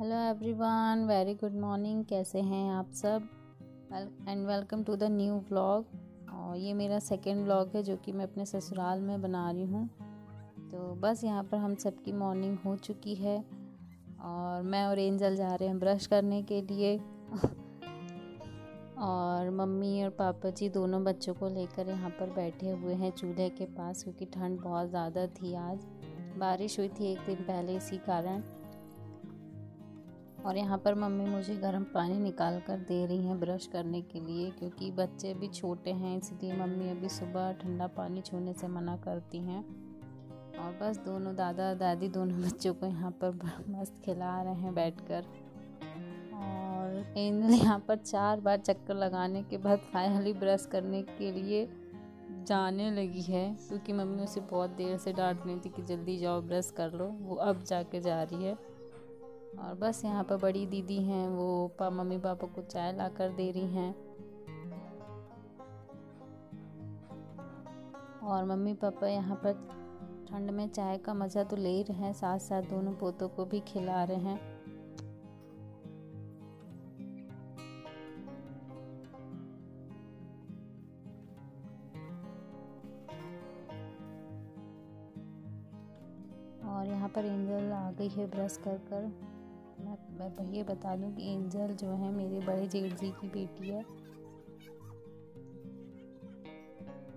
Hello everyone, very good morning. कैसे हैं आप सब? And welcome to the new vlog. और ये मेरा सेकंड व्लॉग है जो कि मैं अपने ससुराल में बना रही हूँ। तो बस यहाँ पर हम सबकी मॉर्निंग हो चुकी है और मैं और एंजल जा रहे हैं ब्रश करने के लिए। और मम्मी और पापा जी दोनों बच्चों को लेकर यहाँ पर बैठे हुए हैं चूल्हे के पास, क्योंकि ठंड बहुत ज़्यादा थी। आज बारिश हुई थी एक दिन पहले, इसी कारण। और यहाँ पर मम्मी मुझे गर्म पानी निकाल कर दे रही हैं ब्रश करने के लिए, क्योंकि बच्चे भी छोटे हैं, इसलिए मम्मी अभी सुबह ठंडा पानी छूने से मना करती हैं। और बस दोनों दादा दादी दोनों बच्चों को यहाँ पर मस्त खिला रहे हैं बैठकर। और एंजल यहाँ पर 4 बार चक्कर लगाने के बाद फाइनली ब्रश करने के लिए जाने लगी है, क्योंकि मम्मी उसे बहुत देर से डांट रही थी कि जल्दी जाओ ब्रश कर लो। वो अब जाके जा रही है। और बस यहाँ पर बड़ी दीदी हैं, वो मम्मी पापा को चाय ला कर दे रही हैं। और मम्मी पापा यहाँ पर ठंड में चाय का मज़ा तो ले रहे हैं, साथ साथ दोनों पोतों को भी खिला रहे हैं। और यहाँ पर एंजल आ गई है ब्रश कर कर। मैं ये बता दूं कि एंजल जो है मेरे बड़े जेठ जी की बेटी है।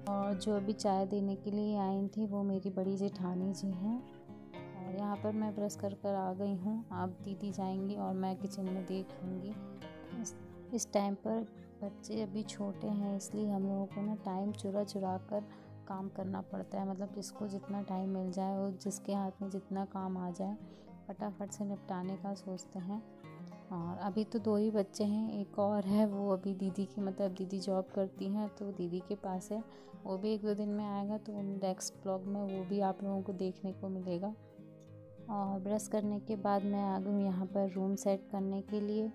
और जो अभी चाय देने के लिए आई थी वो मेरी बड़ी जेठानी जी हैं। और यहाँ पर मैं ब्रश कर कर आ गई हूँ। आप दीदी जाएंगी और मैं किचन में देख लूँगी। इस टाइम पर बच्चे अभी छोटे हैं, इसलिए हम लोगों को ना टाइम चुरा चुरा कर काम करना पड़ता है। मतलब जिसको जितना टाइम मिल जाए और जिसके हाथ में जितना काम आ जाए फटाफट से निपटाने का सोचते हैं। और अभी तो 2 ही बच्चे हैं, एक और है वो अभी दीदी की, मतलब दीदी जॉब करती हैं तो दीदी के पास है। वो भी 1-2 दिन में आएगा, तो नेक्स्ट ब्लॉग में वो भी आप लोगों को देखने को मिलेगा। और ब्रश करने के बाद मैं आ गई यहाँ पर रूम सेट करने के लिए,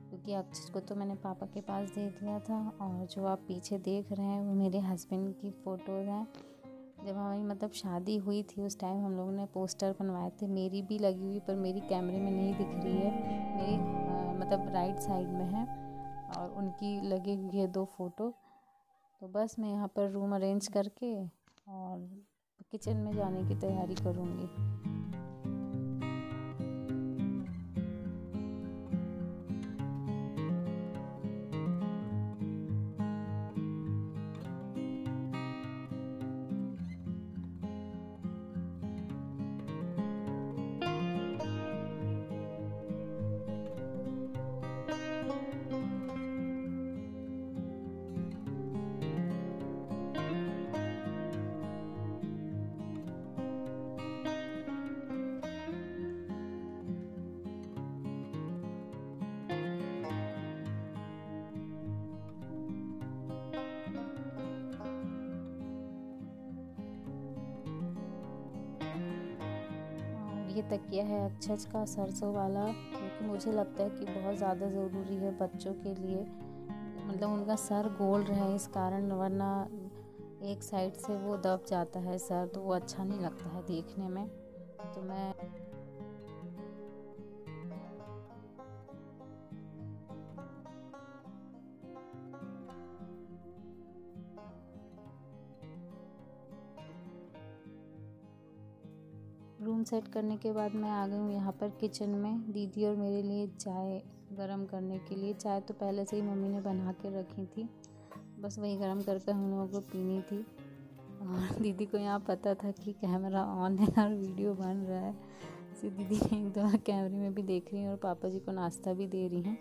क्योंकि अक्षर को तो मैंने पापा के पास दे दिया था। और जो आप पीछे देख रहे हैं वो मेरे हस्बैंड की फ़ोटोज़ हैं। जब हमारी मतलब शादी हुई थी उस टाइम हम लोगों ने पोस्टर बनवाए थे। मेरी भी लगी हुई, पर मेरी कैमरे में नहीं दिख रही है। मेरी मतलब राइट साइड में है और उनकी लगी हुई है 2 फ़ोटो। तो बस मैं यहाँ पर रूम अरेंज करके और किचन में जाने की तैयारी करूँगी। ये तकिया है अक्षज का सरसों वाला, क्योंकि मुझे लगता है कि बहुत ज़्यादा ज़रूरी है बच्चों के लिए। मतलब उनका सर गोल रहे इस कारण, वरना एक साइड से वो दब जाता है सर, तो वो अच्छा नहीं लगता है देखने में। तो मैं रूम सेट करने के बाद मैं आ गई हूँ यहाँ पर किचन में दीदी और मेरे लिए चाय गरम करने के लिए। चाय तो पहले से ही मम्मी ने बना के रखी थी, बस वही गरम करके हम लोगों को पीनी थी। और दीदी को यहाँ पता था कि कैमरा ऑन है और वीडियो बन रहा है, इसलिए दीदी ने 1-2 बार कैमरे में भी देख रही हैं और पापा जी को नाश्ता भी दे रही हैं।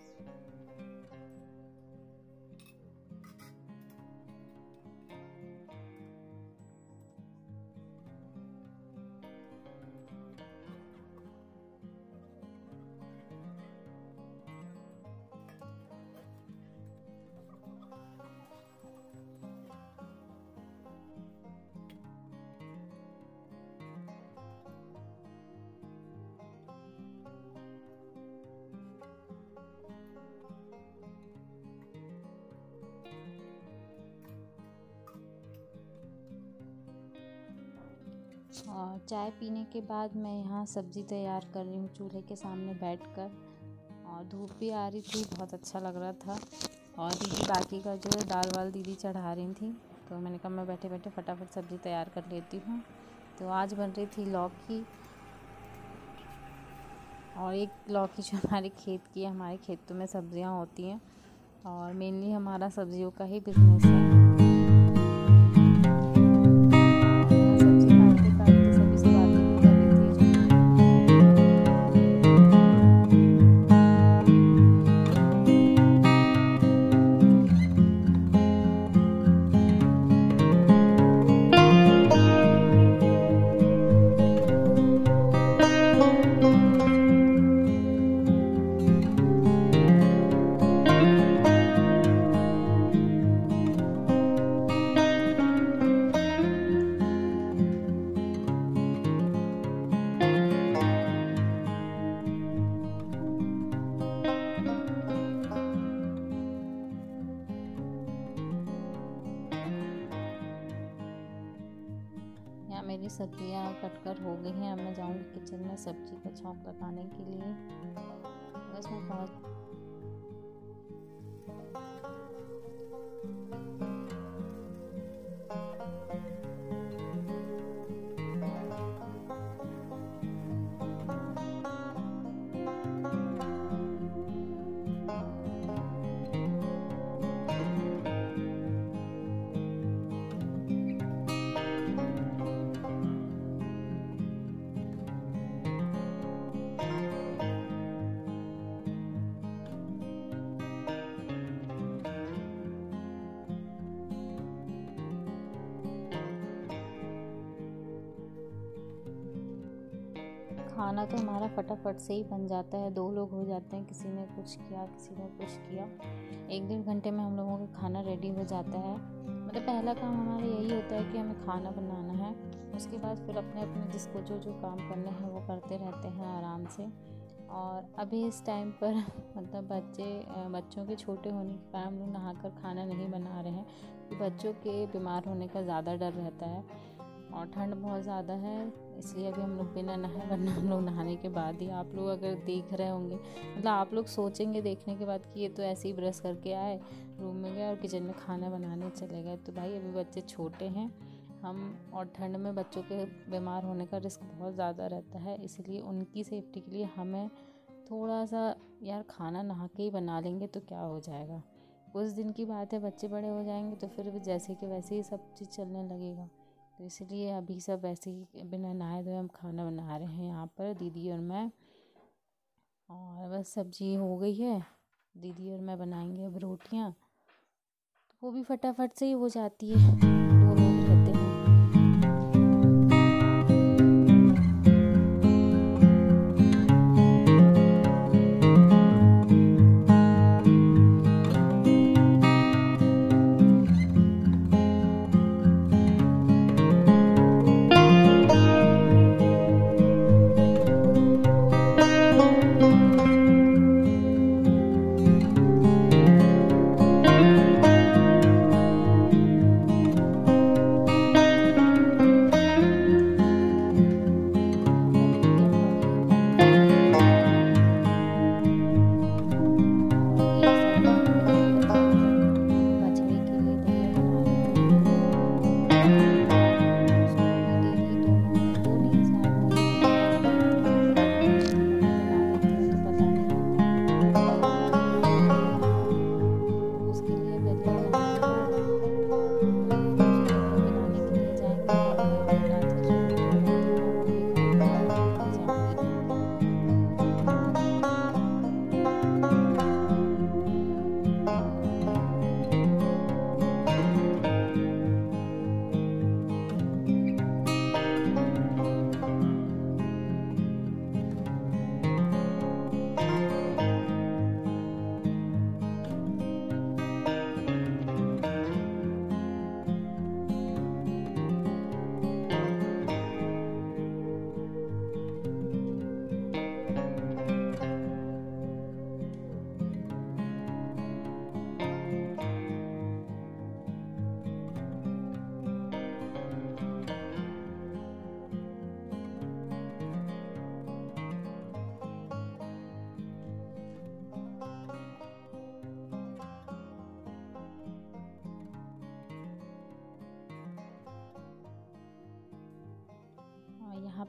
और चाय पीने के बाद मैं यहाँ सब्ज़ी तैयार कर रही हूँ चूल्हे के सामने बैठकर। और धूप भी आ रही थी, बहुत अच्छा लग रहा था। और दीदी बाकी का जो है दाल वाल दीदी चढ़ा रही थी, तो मैंने कहा मैं बैठे बैठे फटाफट सब्ज़ी तैयार कर लेती हूँ। तो आज बन रही थी लौकी, और एक लौकी जो हमारे खेत की है, हमारे खेतों में सब्जियाँ होती हैं और मेनली हमारा सब्जियों का ही बिजनेस है। यहाँ मेरी सब्जियाँ कटकर हो गई हैं। अब मैं जाऊँगी किचन में सब्जी का छौंक लगाने के लिए। बस मैं बहुत खाना तो हमारा फटाफट से ही बन जाता है। 2 लोग हो जाते हैं, किसी ने कुछ किया किसी ने कुछ किया। 1-1.5 घंटे में हम लोगों का खाना रेडी हो जाता है। मतलब पहला काम हमारा यही होता है कि हमें खाना बनाना है। उसके बाद फिर अपने अपने जिसको जो जो काम करने हैं वो करते रहते हैं आराम से। और अभी इस टाइम पर मतलब बच्चों के छोटे होने के कारण हम लोग नहाकर खाना नहीं बना रहे हैं, कि बच्चों के बीमार होने का ज़्यादा डर रहता है और ठंड बहुत ज़्यादा है, इसलिए अभी हम लोग बिना नहाए, वरना हम लोग नहाने के बाद ही, आप लोग अगर देख रहे होंगे, मतलब आप लोग सोचेंगे देखने के बाद कि ये तो ऐसे ही ब्रश करके आए, रूम में गए और किचन में खाना बनाने चले गए। तो भाई अभी बच्चे छोटे हैं हम, और ठंड में बच्चों के बीमार होने का रिस्क बहुत ज़्यादा रहता है, इसलिए उनकी सेफ्टी के लिए हमें थोड़ा सा यार खाना नहा के ही बना लेंगे तो क्या हो जाएगा। कुछ दिन की बात है, बच्चे बड़े हो जाएंगे तो फिर जैसे कि वैसे ही सब चीज़ चलने लगेगा। तो इसलिए अभी सब ऐसे ही बिना नहाए धोए हम खाना बना रहे हैं यहाँ पर, दीदी और मैं। और बस सब्जी हो गई है, दीदी और मैं बनाएंगे अब रोटियाँ, तो वो भी फटाफट से ही हो जाती है, 2 लोग रहते हैं।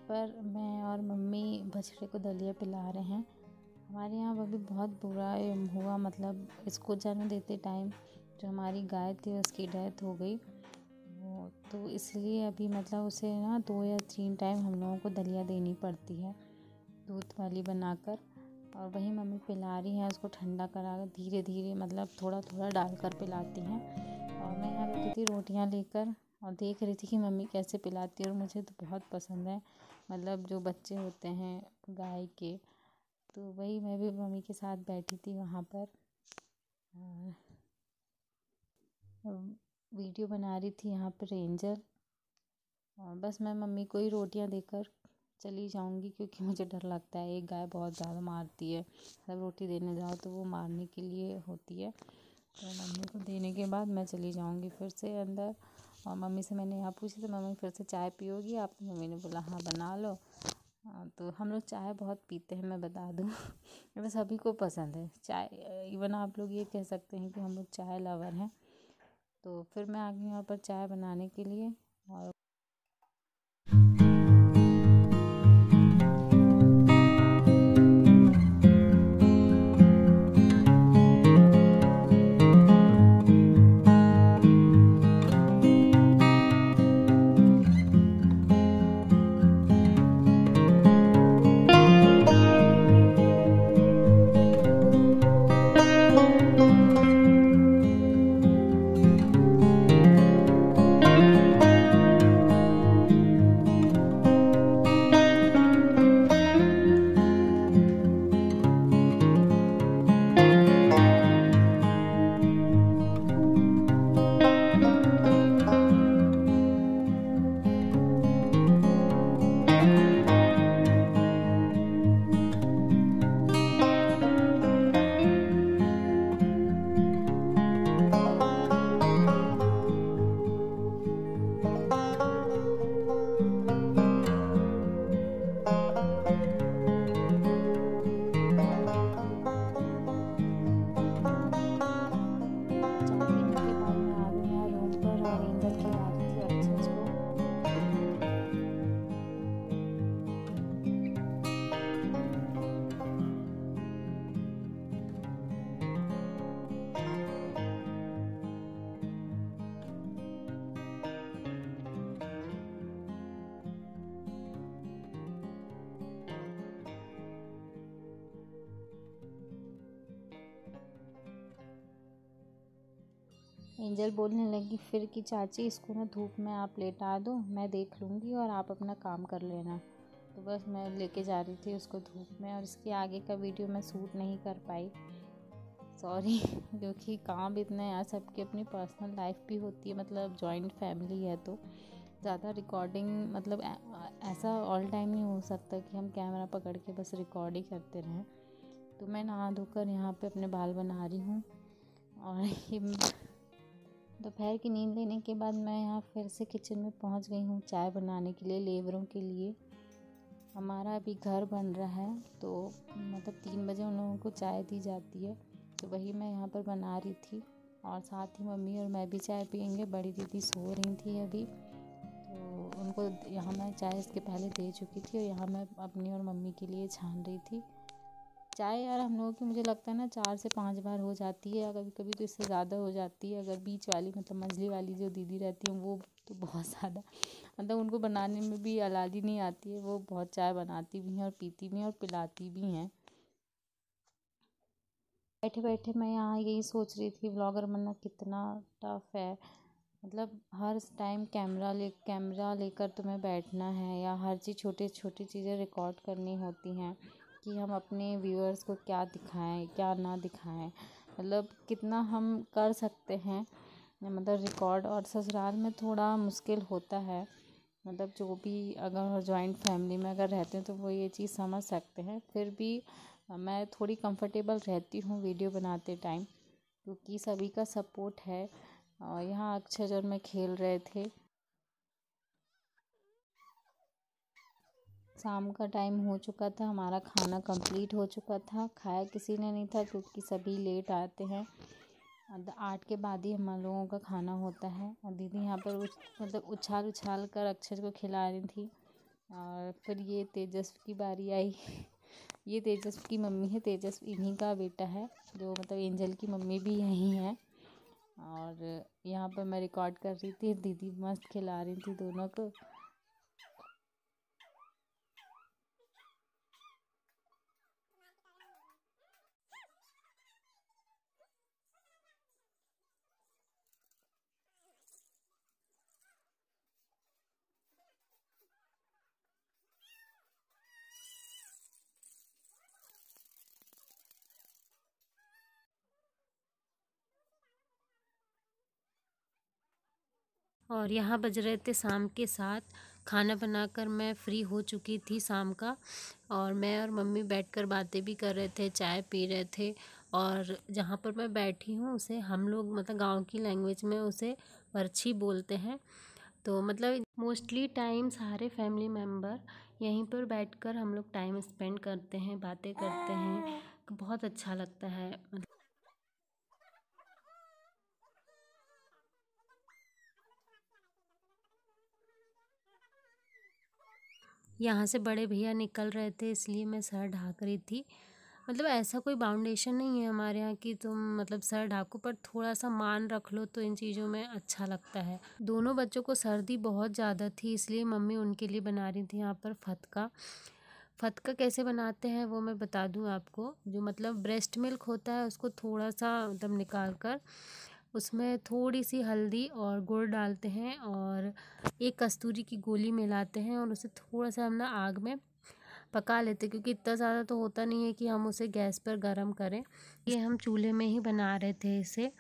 पर मैं और मम्मी बछड़े को दलिया पिला रहे हैं। हमारे यहाँ अभी बहुत बुरा हुआ, मतलब इसको जन्म देते टाइम जो हमारी गाय थी उसकी डेथ हो गई। वो तो इसलिए अभी मतलब उसे ना 2 या 3 टाइम हम लोगों को दलिया देनी पड़ती है, दूध वाली बनाकर। और वही मम्मी पिला रही हैं, उसको ठंडा करा धीरे धीरे, मतलब थोड़ा थोड़ा डालकर पिलाती हैं। और मैं यहाँ बैठी थी रोटियाँ लेकर और देख रही थी कि मम्मी कैसे पिलाती है। और मुझे तो बहुत पसंद है, मतलब जो बच्चे होते हैं गाय के, तो वही मैं भी मम्मी के साथ बैठी थी वहाँ पर और वीडियो बना रही थी यहाँ पर एंजल। और बस मैं मम्मी को ही रोटियाँ देकर चली जाऊँगी, क्योंकि मुझे डर लगता है, एक गाय बहुत ज़्यादा मारती है। जब रोटी देने जाओ तो वो मारने के लिए होती है। तो मम्मी को देने के बाद मैं चली जाऊँगी फिर से अंदर। और मम्मी से मैंने यहाँ पूछी तो मम्मी फिर से चाय पियोगी आप, तो मम्मी ने बोला हाँ बना लो। तो हम लोग चाय बहुत पीते हैं, मैं बता दूँ। वैसे सभी को पसंद है चाय, इवन आप लोग ये कह सकते हैं कि हम लोग चाय लवर हैं। तो फिर मैं आ गई यहाँ पर चाय बनाने के लिए। और चाय पीने के बाद मैं आ गई यहाँ रूम पर और एंजल खिला रही थी अक्षय को। एंजल बोलने लगी फिर कि चाची इसको ना धूप में आप लेटा दो, मैं देख लूँगी और आप अपना काम कर लेना। तो बस मैं लेके जा रही थी उसको धूप में, और इसके आगे का वीडियो मैं शूट नहीं कर पाई, सॉरी। क्योंकि काम इतना है यार, सबकी अपनी पर्सनल लाइफ भी होती है, मतलब जॉइंट फैमिली है तो ज़्यादा रिकॉर्डिंग, मतलब ऐसा ऑल टाइम नहीं हो सकता कि हम कैमरा पकड़ के बस रिकॉर्ड ही करते रहें। तो मैं नहा धोकर यहाँ पे अपने बाल बना रही हूँ। और ये दोपहर की नींद लेने के बाद मैं यहाँ फिर से किचन में पहुँच गई हूँ चाय बनाने के लिए, लेबरों के लिए। हमारा अभी घर बन रहा है, तो मतलब 3 बजे उन लोगों को चाय दी जाती है, तो वही मैं यहाँ पर बना रही थी। और साथ ही मम्मी और मैं भी चाय पियेंगे। बड़ी दीदी सो रही थी अभी, तो उनको यहाँ मैं चाय इसके पहले दे चुकी थी, और यहाँ मैं अपनी और मम्मी के लिए छान रही थी चाय। यार हम लोगों की मुझे लगता है ना 4 से 5 बार हो जाती है, कभी कभी तो इससे ज़्यादा हो जाती है। अगर बीच वाली मतलब मंझली वाली जो दीदी रहती हैं वो तो बहुत ज़्यादा, मतलब उनको बनाने में भी अलादी नहीं आती है, वो बहुत चाय बनाती भी हैं और पीती भी हैं और पिलाती भी हैं। बैठे बैठे मैं यहाँ यही सोच रही थी, व्लॉगर बनना कितना टफ है। मतलब हर टाइम कैमरा लेकर तुम्हें बैठना है, या हर चीज़ छोटी छोटी चीज़ें रिकॉर्ड करनी होती हैं कि हम अपने व्यूअर्स को क्या दिखाएं क्या ना दिखाएं, मतलब कितना हम कर सकते हैं मतलब रिकॉर्ड। और ससुराल में थोड़ा मुश्किल होता है, मतलब जो भी अगर जॉइंट फैमिली में अगर रहते हैं तो वो ये चीज़ समझ सकते हैं। फिर भी मैं थोड़ी कंफर्टेबल रहती हूँ वीडियो बनाते टाइम, क्योंकि सभी का सपोर्ट है। और यहाँ अक्षय और मैं खेल रहे थे। शाम का टाइम हो चुका था, हमारा खाना कंप्लीट हो चुका था। खाया किसी ने नहीं था क्योंकि सभी लेट आते हैं, 8 के बाद ही हम लोगों का खाना होता है। और दीदी यहाँ पर मतलब उछाल कर अक्षर को खिला रही थी। और फिर ये तेजस्व की बारी आई। ये तेजस्व की मम्मी है, तेजस्व इन्हीं का बेटा है, जो मतलब एंजल की मम्मी भी यहीं है। और यहाँ पर मैं रिकॉर्ड कर रही थी, दीदी मस्त खिला रही थी दोनों को। और यहाँ बज रहे थे शाम के 7। खाना बनाकर मैं फ्री हो चुकी थी शाम का, और मैं और मम्मी बैठकर बातें भी कर रहे थे, चाय पी रहे थे। और जहाँ पर मैं बैठी हूँ उसे हम लोग मतलब गांव की लैंग्वेज में उसे वर्छी बोलते हैं। तो मतलब मोस्टली टाइम सारे फैमिली मेम्बर यहीं पर बैठकर हम लोग टाइम स्पेंड करते हैं, बातें करते हैं, बहुत अच्छा लगता है। यहाँ से बड़े भैया निकल रहे थे, इसलिए मैं सर ढाक रही थी। मतलब ऐसा कोई बाउंडेशन नहीं है हमारे यहाँ कि तुम मतलब सर ढाको, पर थोड़ा सा मान रख लो तो इन चीज़ों में अच्छा लगता है। दोनों बच्चों को सर्दी बहुत ज़्यादा थी, इसलिए मम्मी उनके लिए बना रही थी यहाँ पर फतका। फतका कैसे बनाते हैं वो मैं बता दूँ आपको। जो मतलब ब्रेस्ट मिल्क होता है उसको थोड़ा सा मतलब निकाल कर उसमें थोड़ी सी हल्दी और गुड़ डालते हैं, और एक कस्तूरी की गोली मिलाते हैं, और उसे थोड़ा सा हम ना आग में पका लेते हैं, क्योंकि इतना ज़्यादा तो होता नहीं है कि हम उसे गैस पर गरम करें। ये हम चूल्हे में ही बना रहे थे इसे।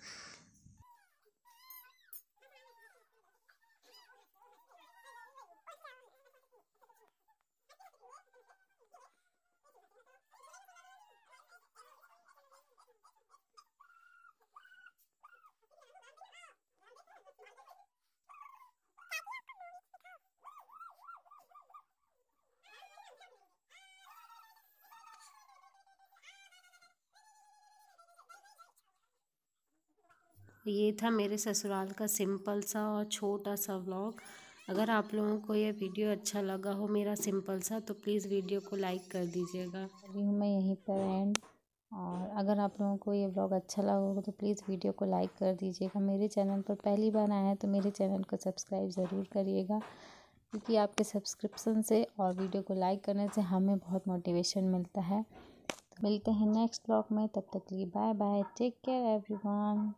ये था मेरे ससुराल का सिंपल सा और छोटा सा व्लॉग। अगर आप लोगों को ये वीडियो अच्छा लगा हो मेरा सिंपल सा, तो प्लीज़ वीडियो को लाइक कर दीजिएगा। अभी हूँ मैं यहीं पर एंड। और अगर आप लोगों को ये व्लॉग अच्छा लगा होगा तो प्लीज़ वीडियो को लाइक कर दीजिएगा। मेरे चैनल पर पहली बार आए हैं तो मेरे चैनल को सब्सक्राइब ज़रूर करिएगा, क्योंकि आपके सब्सक्रिप्शन से और वीडियो को लाइक करने से हमें बहुत मोटिवेशन मिलता है। तो मिलते हैं नेक्स्ट व्लॉग में, तब तक के लिए bye bye, take care everyone.